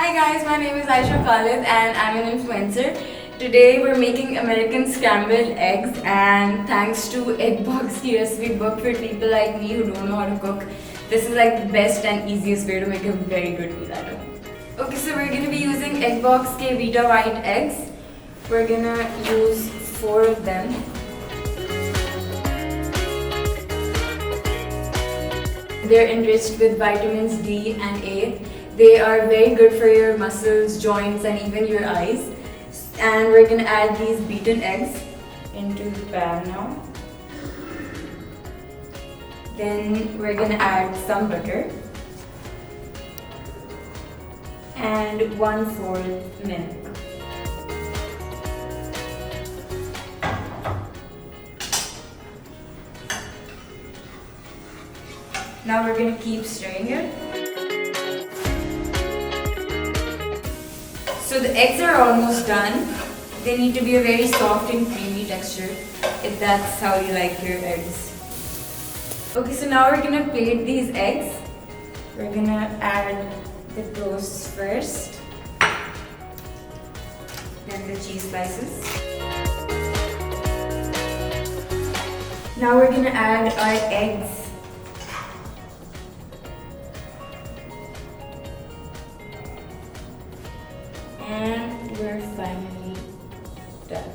Hi guys, my name is Ayesha Khalid and I'm an influencer. Today we're making American Scrambled Eggs, and thanks to EggBox की recipe book for people like me who don't know how to cook, this is like the best and easiest way to make a very good meal at home. Okay, so we're going to be using EggBox के Vita white eggs. We're gonna use 4 of them. They're enriched with vitamins D and A. They are very good for your muscles, joints, and even your eyes. And we're gonna add these beaten eggs into the pan now. Then we're gonna add some butter and 1/4 milk. Now we're going to keep stirring it. So the eggs are almost done. They need to be a very soft and creamy texture if that's how you like your eggs. Okay, so now we're going to plate these eggs. We're going to add the toast first, then the cheese slices. Now we're going to add our eggs. And we're finally done.